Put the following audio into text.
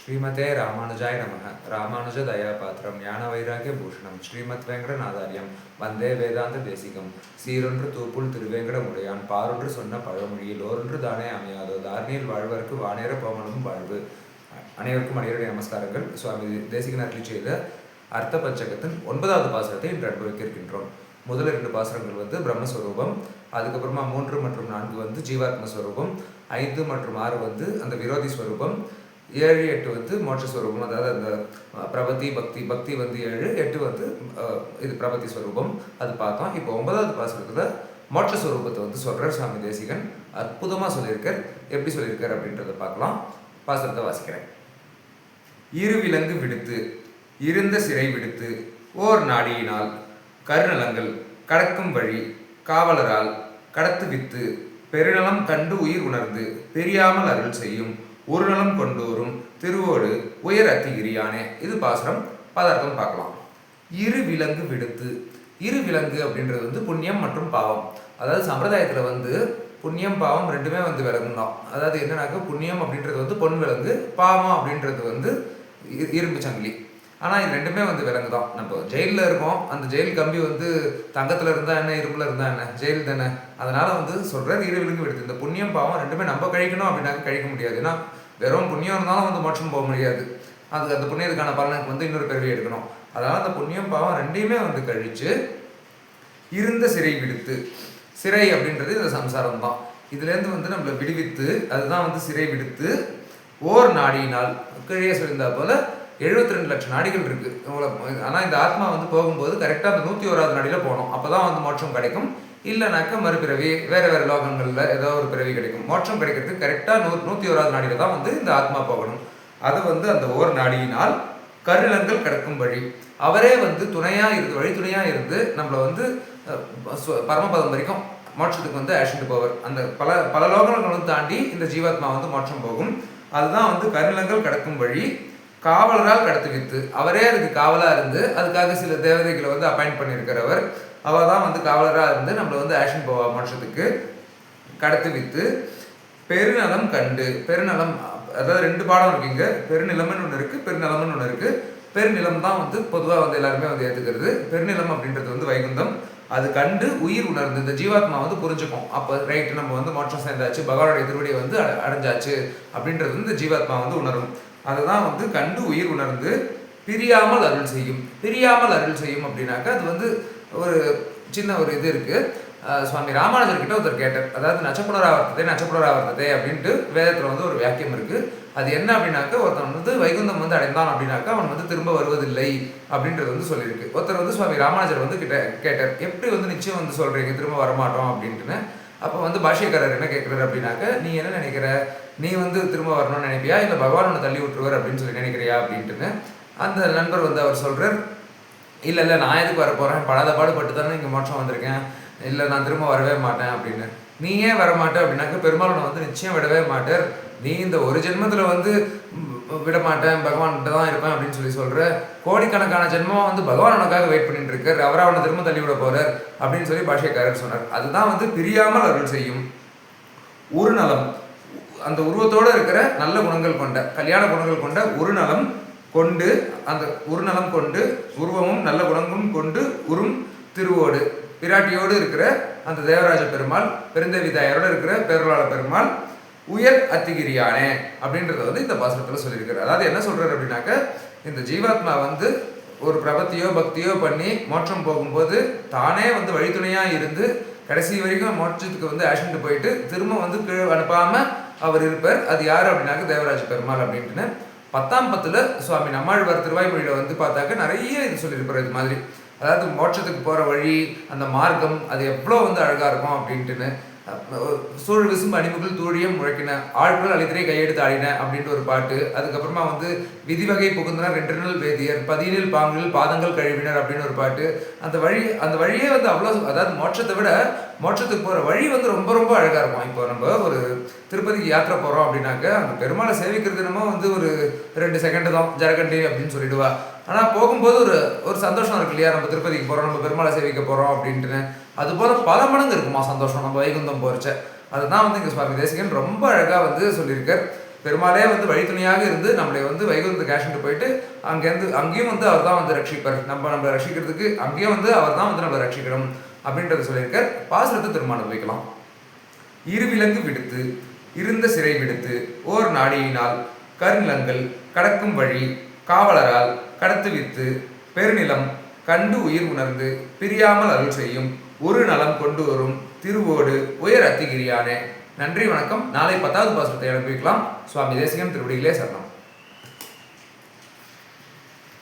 ஸ்ரீமதே ராமானுஜாய நமக. ராமானுஜ தயாபாத்திரம் ஞான வைராகிய பூஷணம் ஸ்ரீமத் வேங்கடநாதாரியம் வந்தே வேதாந்த தேசிகம். சீரொன்று தூப்புள் திருவேங்கடமுடையான் பாரொன்று சொன்ன பழமொழியில் ஓரொன்று தானே அமையாதோ தாரணியில் வாழ்வதற்கு வானேற போமனும் வாழ்வு. அனைவருக்கும் அனைவருடைய நமஸ்காரங்கள். சுவாமி தேசிகன் அருளி செய்த அர்த்த பஞ்சகத்தின் 9வது பாசுரத்தை இன்று அனுபவிக்க இருக்கின்றோம். முதல் 2 பாசுரங்கள் பிரம்மஸ்வரூபம், அதுக்கப்புறமா 3 மற்றும் 4 ஜீவாத்மஸ்வரூபம், 5 மற்றும் 6 அந்த விரோதி ஸ்வரூபம், 7, 8 மோட்சஸ்வரூபம். அதாவது அந்த பிரபத்தி பக்தி 7, 8 இது பிரபத்தி ஸ்வரூபம். அது பார்த்தோம். இப்போ 9வது பாசுரத்தில் மோட்சஸ்வரூபத்தை சொல்கிறார் சுவாமி தேசிகன். அற்புதமாக சொல்லியிருக்கார். எப்படி சொல்லியிருக்கார் அப்படின்றத பார்க்கலாம். பாசுரத்தை வாசிக்கிறேன். இரு விலங்கு விடுத்து இருந்த சிறை விடுத்து ஓர் நாடியினால் கருநலங்கள் கடக்கும் வழி காவலரால் கடத்து வித்து பெருநலம் கண்டு உயிர் உணர்ந்து தெரியாமல் அருள் செய்யும் ஒரு நலம் கொண்டோரும் திருவோடு உயர் அத்திகிரியானே. இது பாசுரம். பதார்த்தம் பார்க்கலாம். இரு விலங்கு விடுத்து. இரு விலங்கு அப்படின்றது புண்ணியம் மற்றும் பாவம். அதாவது சம்பிரதாயத்தில் புண்ணியம் பாவம் ரெண்டுமே விலங்கு தான். அதாவது என்னன்னாக்க புண்ணியம் அப்படின்றது பொன் விலங்கு, பாவம் அப்படின்றது இரும்பு சங்கிலி. ஆனால் இது ரெண்டுமே விலங்கு தான். நம்ம ஜெயிலில் இருக்கோம். அந்த ஜெயில் கம்பி தங்கத்தில் இருந்தால் என்ன, இரும்பில் இருந்தால் என்ன, ஜெயில் தானே. அதனால் சொல்கிற இரு விலங்கு விடுத்து. இந்த புண்ணியம் பாவம் ரெண்டுமே நம்ம கழிக்கணும் அப்படின்னாக்க கழிக்க முடியாது. ஏன்னா வெறும் புண்ணியம் இருந்தாலும் மோட்சம் போக முடியாது. அதுக்கு அந்த புண்ணியத்துக்கான பலனுக்கு இன்னொரு பிறவி எடுக்கணும். அதனால் அந்த புண்ணியம் பாவம் ரெண்டையுமே கழித்து இருந்த சிறை விடுத்து. சிறை அப்படின்றது இந்த சம்சாரம் தான். இதுலேருந்து நம்மளை விடுவித்து, அதுதான் சிறை விடுத்து ஓர் நாடியினால் கீழே சொல்லியிருந்தா போல 72 லட்சம் நாடிகள் இருக்கு. ஆனால் இந்த ஆத்மா போகும்போது கரெக்டாக அந்த 101வது நாடியில் போகணும். அப்போ தான் மோட்சம் கிடைக்கும். இல்லைனாக்கா மறுபிறவி வேறு வேறு லோகங்களில் ஏதோ ஒரு பிறவி கிடைக்கும். மோட்சம் கிடைக்கிறதுக்கு கரெக்டாக 101வது நாடியில் தான் இந்த ஆத்மா போகணும். அது அந்த ஓர் நாடியினால் கருநிலங்கள் கடக்கும் வழி அவரே துணையாக இருந்து, வழி துணையாக இருந்து நம்மளை பரமபதம் வரைக்கும் மோட்சத்துக்கு அழைச்சிட்டு போவார். அந்த பல லோகங்களும் தாண்டி இந்த ஜீவாத்மா மோட்சம் போகும். அதுதான் கருநிலங்கள் கடக்கும் வழி காவலரால் கடத்து வித்து. அவரே அதுக்கு காவலாக இருந்து அதுக்காக சில தேவதைகளை அப்பாயிண்ட் பண்ணியிருக்கிறவர். அவள் தான் காவலராக இருந்து நம்மளை ஆக்ஷன் போவா மோட்சத்துக்கு கடத்து வித்து பெருநலம் கண்டு. பெருநலம் அதாவது 2 பாடம் இருக்குங்க. பெருநிலம்னு ஒன்று இருக்குது, பெருநிலம்னு ஒன்று இருக்குது. பெருநிலம் தான் பொதுவாக எல்லாருமே ஏற்றுக்கிறது. பெருநிலம் அப்படின்றது வைகுந்தம். அது கண்டு உயிர் உணர்ந்து இந்த ஜீவாத்மா புரிஞ்சுக்கும். அப்போ ரைட்டு நம்ம மோட்சம் சேர்ந்தாச்சு, பகவானுடைய திருவடியை அடைஞ்சாச்சு அப்படின்றது இந்த ஜீவாத்மா உணரும். அதுதான் கண்டு உயிர் உணர்ந்து பிரியாமல் அருள் செய்யும். பிரியாமல் அருள் செய்யும் அப்படின்னாக்கா அது ஒரு சின்ன ஒரு இது இருக்குது. சுவாமி ராமானுஜர் கிட்ட ஒருத்தர் கேட்டார். அதாவது நச்சப்புனராவர்த்தத்தை அப்படின்ட்டு வேதத்தில் ஒரு வாக்கியம் இருக்குது. அது என்ன அப்படின்னாக்கா ஒருத்தன் வைகுந்தம் அடைந்தான் அப்படின்னாக்கா அவன் திரும்ப வருவதில்லை அப்படின்றது சொல்லியிருக்கு. ஒருத்தர் சுவாமி ராமானுஜர் கிட்ட கேட்டார், எப்படி நிச்சயம் சொல்கிறீங்க திரும்ப வரமாட்டோம் அப்படின்ட்டுன்னு. அப்போ பாஷ்யக்காரர் என்ன கேட்குறாரு அப்படின்னாக்க, நீ என்ன நினைக்கிற, நீ திரும்ப வரணும்னு நினைப்பியா, இல்லை பகவான் உன்னை தள்ளி விட்டுருவார் அப்படின்னு சொல்லி நினைக்கிறியா அப்படின்ட்டுன்னு. அந்த நண்பர் அவர் சொல்கிறார், இல்லை நான் எதுக்கு வர போகிறேன், படாத பாடுபட்டு தானே இங்கே மோட்சம் வந்திருக்கேன், இல்லை நான் திரும்ப வரவே மாட்டேன் அப்படின்னு. நீ ஏன் வரமாட்டேன் அப்படின்னாக்க, பெருமாள் உன்னை நிச்சயம் விடவே மாட்டார். நீ இந்த ஒரு ஜென்மத்தில் விட மாட்டேன், பகவான்கிட்ட தான் இருப்பேன் அப்படின்னு சொல்லி சொல்கிற. கோடிக்கணக்கான ஜென்மம் பகவான் உனக்காக வெயிட் பண்ணிட்டு இருக்கார், அவரை அவனை திரும்ப தள்ளி விட போகிறார் அப்படின்னு சொல்லி பாஷ்யக்காரர் சொன்னார். அதுதான் பிரியாமல் அருள் செய்யும் ஒரு நலம். அந்த உருவத்தோடு இருக்கிற நல்ல குணங்கள் கொண்ட, கல்யாண குணங்கள் கொண்ட ஒரு நலம் கொண்டு, அந்த ஒரு நலம் கொண்டு உருவமும் நல்ல குணங்களும் கொண்டு உரும் திருவோடு பிராட்டியோடு இருக்கிற அந்த தேவராஜ பெருமாள், பெருந்தேவி தாயாரோடு இருக்கிற பேரலாள பெருமாள் உயர் அத்திகிரியானே அப்படின்றத இந்த பாசுரத்தில் சொல்லியிருக்கிறார். அதாவது என்ன சொல்றாரு அப்படின்னாக்க, இந்த ஜீவாத்மா ஒரு பிரபத்தியோ பக்தியோ பண்ணி மோட்சம் போகும்போது தானே வழித்துணையாக இருந்து கடைசி வரைக்கும் மோட்சத்துக்கு ஆக்ஷன்ட்டு போயிட்டு திரும்ப கீழே அனுப்பாமல் அவர் இருப்பார். அது யார் அப்படின்னாக்க தேவராஜ பெருமாள் அப்படின்ட்டுன்னு 10ஆம் பத்தில் சுவாமி நம்மாழ்வார் திருவாய்மொழியில் பார்த்தாக்க நிறைய இது சொல்லியிருப்பார். இது மாதிரி அதாவது மோட்சத்துக்கு போகிற வழி, அந்த மார்க்கம் அது எவ்வளோ அழகாக இருக்கும் அப்படின்ட்டுன்னு. சூழ் விசும்பு அணிமுகள் தூழியம் முழக்கின ஆட்கள் அழித்திரை கையெடுத்து ஆடின அப்படின்ட்டு ஒரு பாட்டு. அதுக்கப்புறமா விதிவகை புகுந்தனர் 2 நாள் வேதியர் 10 பாங்கில் பாதங்கள் கழுவினர் அப்படின்னு ஒரு பாட்டு. அந்த வழியே அவ்வளோ, அதாவது மோட்சத்தை விட மோட்சத்துக்கு போகிற வழி ரொம்ப ரொம்ப அழகாக இருக்கும். இப்போ நம்ம ஒரு திருப்பதிக்கு யாத்திரை போகிறோம் அப்படின்னாக்க அந்த பெருமாளை சேவிக்கிறது நம்ம ஒரு 2 செகண்டு தான், ஜரகண்டி அப்படின்னு சொல்லிடுவா. ஆனால் போகும்போது ஒரு சந்தோஷம் இருக்கு இல்லையா, நம்ம திருப்பதிக்கு போகிறோம், நம்ம பெருமாளை சேவிக்க போகிறோம் அப்படின்ட்டுன்னு. அதுபோல் பல மடங்கு இருக்குமா சந்தோஷம் நம்ம வைகுந்தம் போகிறச்ச. அதுதான் இங்கே சுவாமி தேசிகன் ரொம்ப அழகாக சொல்லியிருக்கார். பெருமாளே வந்து வழித்துணையாக இருந்து நம்மளை வந்து வைகுந்த கேஷன்ட்டு போயிட்டு அங்கேயும் வந்து அவர் தான் வந்து ரட்சிப்பர், நம்மளை ரட்சிக்கிறதுக்கு அங்கேயும் வந்து அவர் தான் வந்து நம்மளை ரட்சிக்கணும் அப்படின்றத சொல்லியிருக்கார். பாசுரத்தை திரும்ப அனுபவிக்கலாம். இருவிலங்கு விடுத்து இருந்த சிறை விடுத்து ஓர் நாடியினால் கருநிலங்கள் கடக்கும் வழி காவலரால் கடத்து வித்து பெருநிலம் கண்டு உயிர் உணர்ந்து பிரியாமல் அருள் செய்யும் ஒரு நலம் கொண்டு வரும் திருவோடு உயர் அத்திகிரியானே. நன்றி, வணக்கம். நாளை 10வது பாசுரத்தை அனுபவிக்கலாம். சுவாமி தேசிகன் திருவடிகளே சரணம்.